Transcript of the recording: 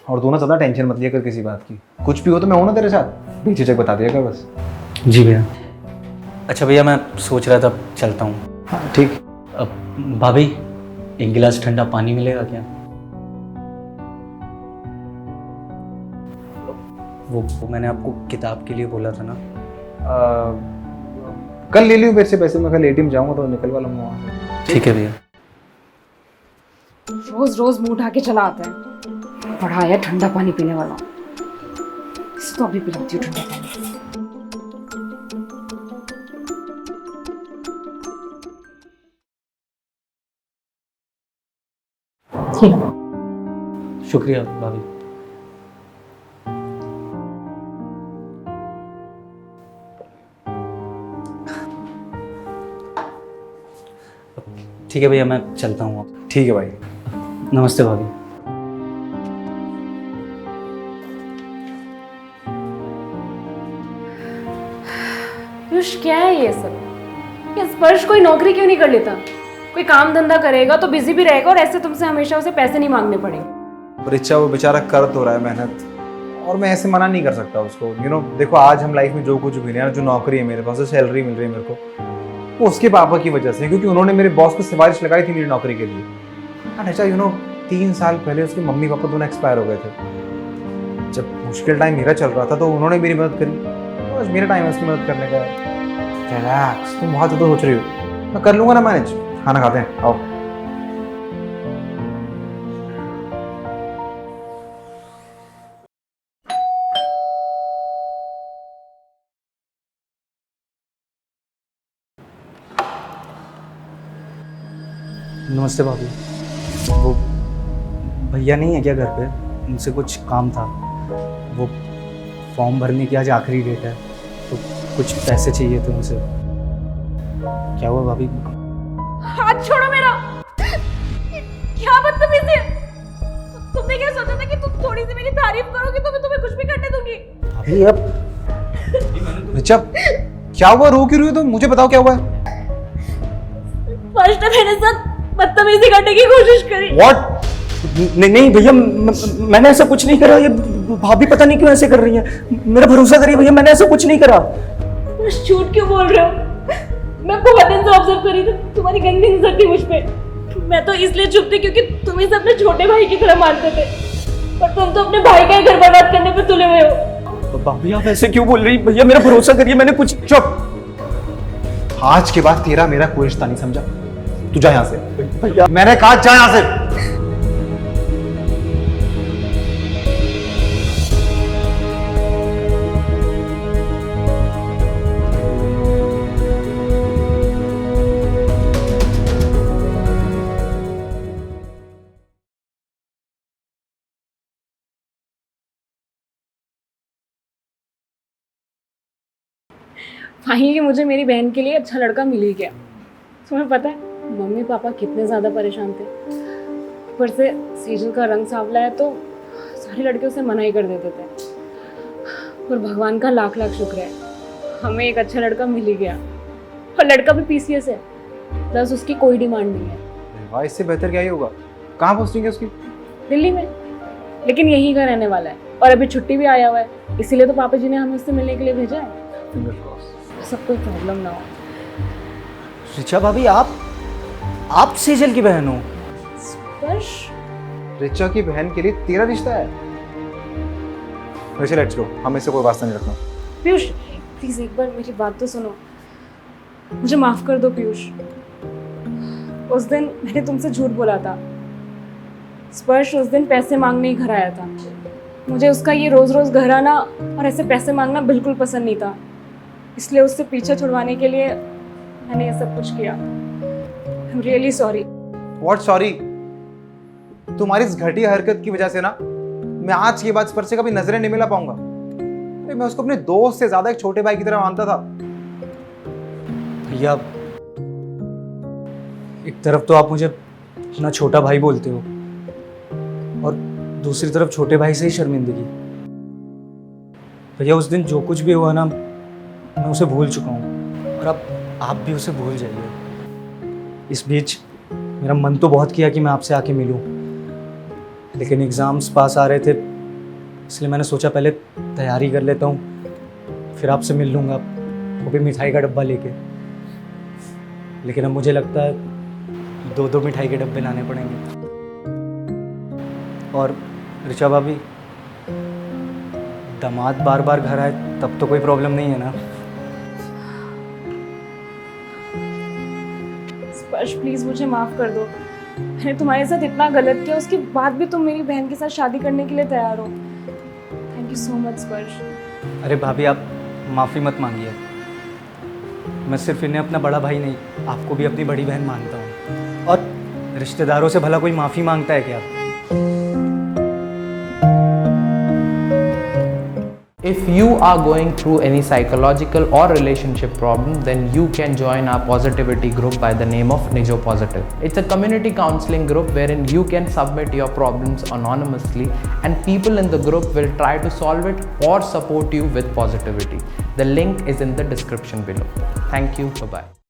और तू ना ज़्यादा टेंशन मत लिया कर किसी बात की, कुछ भी हो तो मैं हूँ ना तेरे साथ, बेझिझक बता दिया कर बस। जी भैया। अच्छा भैया, मैं सोच रहा था चलता हूँ। हाँ ठीक। अब भाभी, एक गिलास ठंडा पानी मिलेगा क्या? वो मैंने आपको किताब के लिए बोला था ना। कल ले लियो मेरे से पैसे, मैं कल एटीएम जाऊँगा तो निकलवा लूँगा वहाँ से। ठीक है भैया। रोज रोज मुंह उठा के चला आता है, बड़ा आया ठंडा पानी पीने वाला। इसे तो अभी पिलाती हूँ ठंडा पानी। शुक्रिया भाभी। ठीक है भैया, मैं चलता हूँ अब। ठीक है भाई। नमस्ते भाभी। पीयूष, क्या है ये सब? ये स्पर्श कोई नौकरी क्यों नहीं कर लेता? कोई काम धंधा करेगा तो बिजी भी रहेगा और ऐसे तुमसे हमेशा उसे पैसे नहीं मांगने पड़ेंगे। रिचा वो बेचारा कर तो रहा है मेहनत, और मैं ऐसे मना नहीं कर सकता उसको। देखो आज हम लाइफ में जो कुछ भी नहीं, जो नौकरी है मेरे पास, जो सैलरी मिल रही है मेरे को, वो उसके पापा की वजह से, क्योंकि उन्होंने मेरे बॉस को सिफारिश लगाई थी मेरी नौकरी के लिए। अच्छा 3 साल पहले उसके मम्मी पापा दोनों एक्सपायर हो गए थे। जब मुश्किल टाइम मेरा चल रहा था तो उन्होंने मेरी मदद करी, तो आज मेरा टाइम है उसकी मदद करने का। रिलैक्स, तुम बहुत ज़्यादा सोच रही हो, मैं कर लूँगा ना मैनेज। खाना खाते हैं, आओ। नमस्ते भाभी। वो भैया नहीं है क्या घर पे? उनसे कुछ काम था। वो फॉर्म भरने की आज आखिरी डेट है, तो कुछ पैसे चाहिए थे उनसे। क्या हुआ भाभी? हाथ छोड़ो मेरा! क्या बदतमीजी है! तुमने क्या सोचा था कि तुम थोड़ी सी मेरी तारीफ करोगे तो मैं तुम्हें कुछ भी करने दूंगी? भाभी अब रिचा, क्या हुआ? रो क्यों रही हो तुम? मुझे बताओ क्या हुआ है। फर्स्ट मेरे साथ बदतमीजी करने की कोशिश करी। What? नहीं भैया, मैंने ऐसा कुछ नहीं करा। ये भाभी पता नहीं क्यों ऐसे कर रही है। मेरा भरोसा करिए भैया, मैंने ऐसा कुछ नहीं करा। बस झूठ क्यों बोल रहे हो? मैं बहुत दिन से ऑब्जर्व कर रही थी, तुम्हारी गंदी नजर थी मुझ पे। मैं तो इसलिए चुप थी क्योंकि तुम इसे अपने छोटे भाई की तरह मानते थे, पर तुम तो अपने भाई का घर बर्बाद करने पे तुले हुए हो। भाभी आप ऐसे क्यों बोल रही? भैया मेरा भरोसा करिए, मैंने कुछ। चुप। आज के बाद तेरा मेरा कोई रिश्ता नहीं, समझा? तू जा यहाँ से। भैया मैंने कहा जा यहाँ से। फाइनली मुझे मेरी बहन के लिए अच्छा लड़का मिल ही गया। तुम्हें पता है मम्मी पापा कितने ज़्यादा परेशान थे। ऊपर से सेजल का रंग सांवला है तो सारे लड़के उसे मना ही कर देते थे। और भगवान का लाख लाख शुक्र है, हमें एक अच्छा लड़का मिल ही गया। और लड़का भी पीसीएस है, प्लस उसकी कोई डिमांड नहीं है। भाई इससे बेहतर क्या ही होगा। कहाँ पोस्टिंग है उसकी? दिल्ली में, लेकिन यहीं का रहने वाला है और अभी छुट्टी भी आया हुआ है, इसीलिए तो पापा जी ने हमें उससे मिलने के लिए भेजा है। सब कोई प्रॉब्लम ना हो। रिचा भाभी, आप सेजल की बहन हो? स्पर्श, रिचा की बहन के लिए तेरा रिश्ता है? वैसे लेट्स गो, हम इससे कोई वास्ता नहीं रखना। पीयूष प्लीज एक बार मेरी बात तो सुनो। मुझे माफ कर दो पीयूष, उस दिन मैंने तुमसे झूठ बोला था। स्पर्श उस दिन पैसे मांगने ही घर आया था। मुझे उसका ये रोज रोज घर आना और ऐसे पैसे मांगना बिल्कुल पसंद नहीं था, इसलिए उससे पीछे छुड़वाने के लिए मैंने ये सब कुछ किया। I am really sorry. What sorry? तुम्हारी इस घटिया हरकत की वजह से ना मैं आज के बाद स्पर्श से कभी नजरें नहीं मिला पाऊंगा। अरे मैं उसको अपने दोस्त से ज्यादा एक छोटे भाई की तरह मानता था। भैया एक तरफ तो आप मुझे अपना छोटा भाई बोलते हो और दूसरी तरफ छोटे भाई से ही शर्मिंदगी। भैया उस दिन जो कुछ भी हुआ ना, मैं उसे भूल चुका हूँ और अब आप भी उसे भूल जाइए। इस बीच मेरा मन तो बहुत किया कि मैं आपसे आके मिलूं, लेकिन एग्ज़ाम्स पास आ रहे थे इसलिए मैंने सोचा पहले तैयारी कर लेता हूँ, फिर आपसे मिल लूँगा, वो भी मिठाई का डब्बा लेके। लेकिन अब मुझे लगता है 2-2 मिठाई के डब्बे लाने पड़ेंगे। और ऋचा भाभी, दामाद बार बार घर आए तब तो कोई प्रॉब्लम नहीं है ना? स्पर्श प्लीज़ मुझे माफ़ कर दो। मैंने तुम्हारे साथ इतना गलत किया, उसके बाद भी तुम मेरी बहन के साथ शादी करने के लिए तैयार हो। थैंक यू सो मच स्पर्श। अरे भाभी, आप माफ़ी मत मांगिए। मैं सिर्फ इन्हें अपना बड़ा भाई नहीं, आपको भी अपनी बड़ी बहन मानता हूँ। और रिश्तेदारों से भला कोई माफ़ी मांगता है क्या? If you are going through any psychological or relationship problem, then you can join our positivity group by the name of Nijo Positive. It's a community counseling group wherein you can submit your problems anonymously and people in the group will try to solve it or support you with positivity. The link is in the description below. Thank you. Bye-bye.